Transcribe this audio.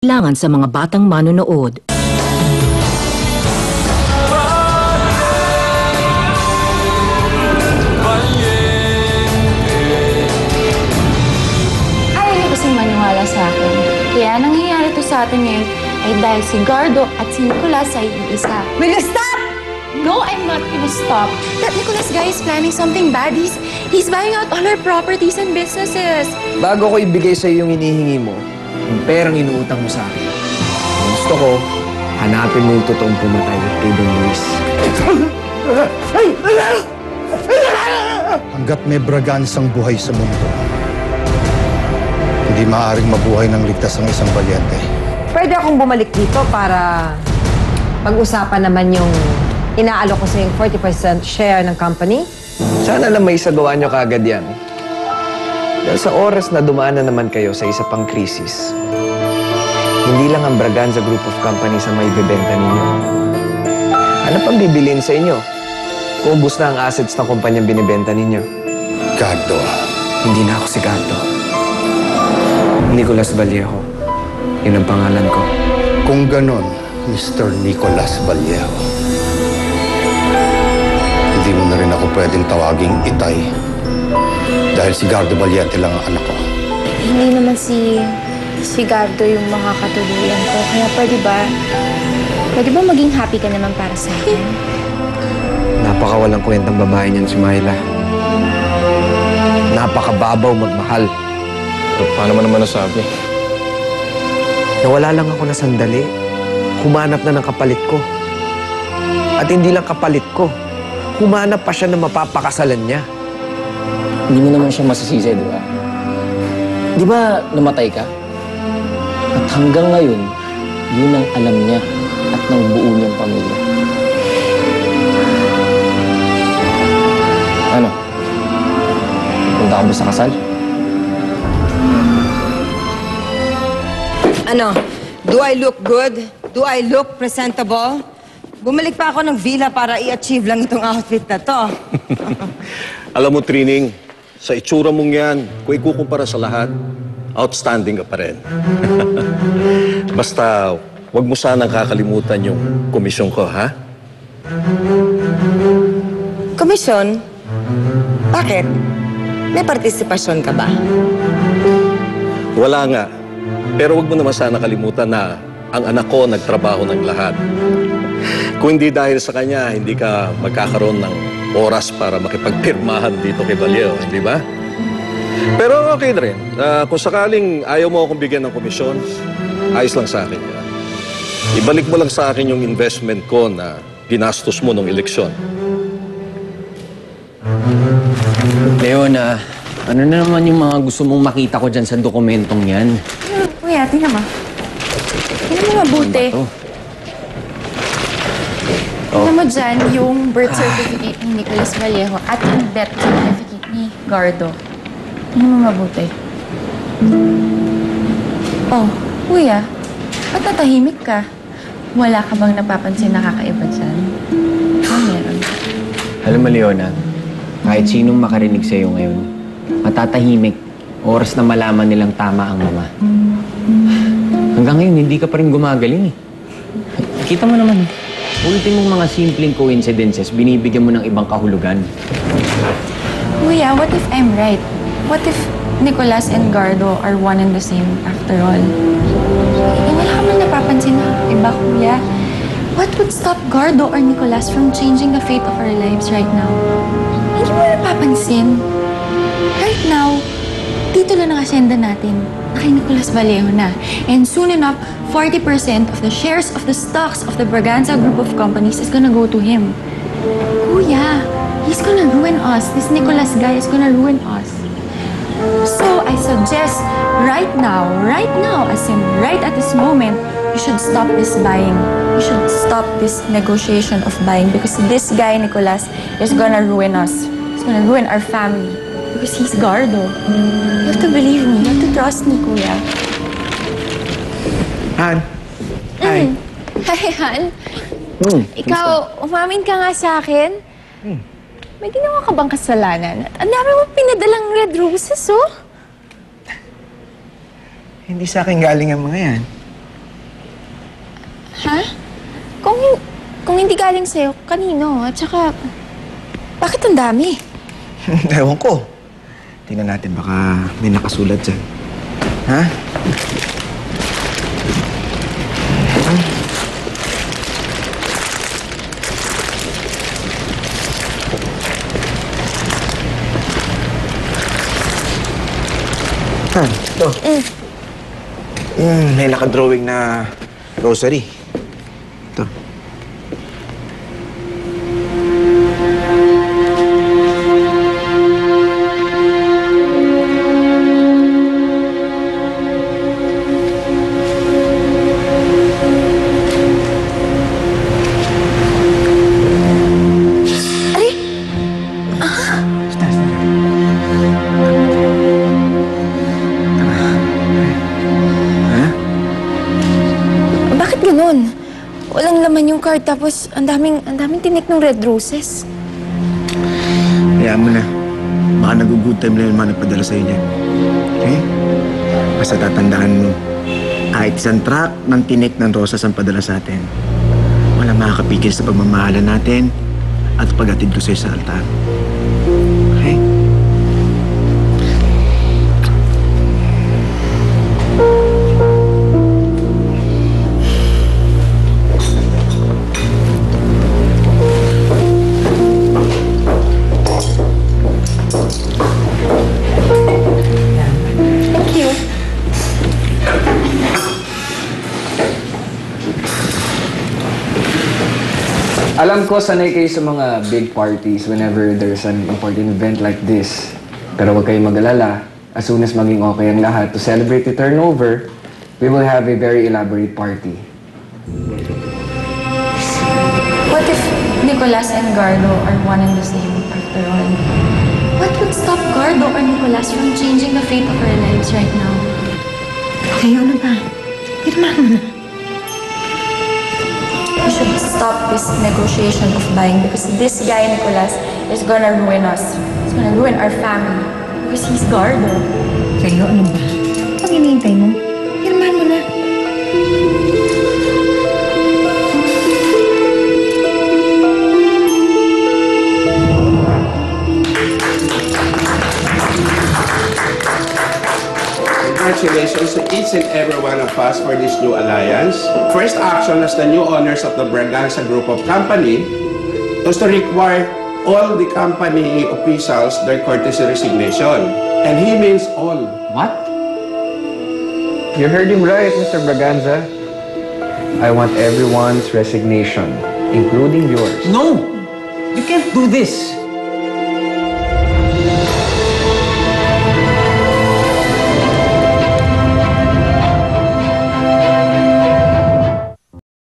kailangan sa mga batang manonood. Ayaw niyo kasing maniwala sa akin. Kaya nangyayari to sa atin ngayon ay dahil si Gardo at si Nicolas ay isa. Will you stop? No, I'm not gonna stop. That Nicolas guy is planning something bad. He's buying out all our properties and businesses. Bago ko ibigay sa'yo yung hinihingi mo, yung perang inuutang mo sa akin, ang gusto ko, hanapin mo yung totoong pumatay kay Don Luis. Hanggat may bragansang buhay sa mundo, hindi maaaring mabuhay ng ligtas ang isang balyante. Pwede akong bumalik dito para pag-usapan naman yung inaalok ko sa yung 40% share ng company. Sana lang may isagawa nyo kaagad yan. Dahil sa oras na dumaan na naman kayo sa isa pang krisis, hindi lang ang Braganza Group of Companies ang may bibenta ninyo. Ano pang bibilin sa inyo? Kung ubus na ang assets ng kumpanyang binibenta ninyo. Gardo. Hindi na ako si Gardo. Nicolas Vallejo. Yun ang pangalan ko. Kung ganon, Mr. Nicolas Vallejo, hindi mo na rin ako pwedeng tawaging Itay. Dahil si Gardo Valiente lang ang anak ko. Hindi naman si Gardo yung makakatuluyan ko. Kaya pwede ba maging happy ka naman para sa akin? Napakawalang kwentang babae niyan si Myla. Napakababaw magmahal. Paano mo naman nasabi? Nawala lang ako na sandali. Humanap na ng kapalit ko. At hindi lang kapalit ko. Humanap pa siya na mapapakasalan niya. Hindi mo naman siya masisisi, di ba? Di ba namatay ka? At hanggang ngayon, yun ang alam niya at ng buo niyang pamilya. Ano? Punta ka ba sa kasal? Ano? Do I look good? Do I look presentable? Bumalik pa ako ng villa para i-achieve lang itong outfit na to. Alam mo, Trining, sa itsura mong yan, kung ikukumpara sa lahat, outstanding ka pa rin. Basta, wag mo sanang kakalimutan yung komisyon ko, ha? Komisyon? Bakit? May partisipasyon ka ba? Wala nga. Pero wag mo naman sana kalimutan na ang anak ko nagtrabaho ng lahat. Kung hindi dahil sa kanya, hindi ka magkakaroon ng oras para makipagpirmahan dito kay Vallejo, hindi ba? Pero okay na rin. Kung sakaling ayaw mo akong bigyan ng komisyon, ayos lang sa akin yan. Ibalik mo lang sa akin yung investment ko na ginastos mo nung eleksyon. Leon, ano na naman yung mga gusto mong makita ko dyan sa dokumentong yan? Kuya, tingnan mo. Tingnan mo mabuti. Ano ba to? Tingnan mo dyan yung birth certificate ni Nicolas Vallejo at yung death certificate ni Gardo. Tingnan mo mabuti. Oh, kuya, ba't natahimik ka? Wala ka bang napapansin na kakaiba dyan? Ano meron? Alam mo, Leona, kahit sinong makarinig sa'yo ngayon, matatahimik, oras na malaman nilang tama ang mama. Hanggang ngayon, hindi ka pa rin gumagaling eh. Kita mo naman, ultimong mga simpleng coincidences, binibigyan mo ng ibang kahulugan. Kuya, what if I'm right? What if Nicolas and Gardo are one and the same after all? Wala ka man napapansin na iba, kuya. What would stop Gardo or Nicolas from changing the fate of our lives right now? Hindi mo napapansin. Right now, dito lang ang asyenda natin. Kay Nicolas Vallejo na. And soon enough, 40% of the shares of the stocks of the Braganza Group of Companies is gonna go to him. Kuya, he's gonna ruin us. This Nicolas guy is gonna ruin us. So, I suggest right now, as in right at this moment, you should stop this buying. You should stop this negotiation of buying because this guy, Nicolas, is gonna ruin us. He's gonna ruin our family because he's Gardo. You have to believe me. You have to trust me, Kuya. Han? Hi. Hi, Han. Ikaw, umamin ka nga sa akin. May ginawa ka bang kasalanan? At ang dami mo pinadalang red roses, oh. Hindi sa akin galing ang mga yan. Ha? Kung hindi galing sa'yo, kanino? At saka, bakit ang dami? Ewan ko. Tingnan natin, baka may nakasulat dyan. Ha? Ito. May nakadrawing na rosary. Ito. Bakit ganun? Walang laman yung card, tapos ang daming tinik ng red roses. Hayaan mo na. Baka nag-good time lang yung mga nagpadala sa'yo niyan. Okay? Basta tatandaan mo, kahit isang truck ng tinik ng rosas ang padala sa atin, walang makakapigil sa pagmamahalan natin at pag-atid ko sa'yo sa altar. Okay? Thank you. Alam ko sanay kayo sa mga big parties whenever there's an important event like this. Pero huwag kayong mag-alala. As soon as maging okay ang lahat, to celebrate the turnover, we will have a very elaborate party. What if Nicolas and Gardo are one and the same after all? What would stop Gardo or Nicolas from changing the fate of our lives right now? Kayo na ba? Pirma mo na. We should stop this negotiation of buying because this guy, Nicolas, is gonna ruin us. He's gonna ruin our family because he's Gardo. Kayo, ano ba? Pag hinihintay mo, pirmahan mo na. Congratulations to each and every one of us for this new alliance. First action as the new owners of the Braganza Group of Company was to require all the company officials their courtesy resignation. And he means all. What? You heard him right, Mr. Braganza. I want everyone's resignation, including yours. No! You can't do this!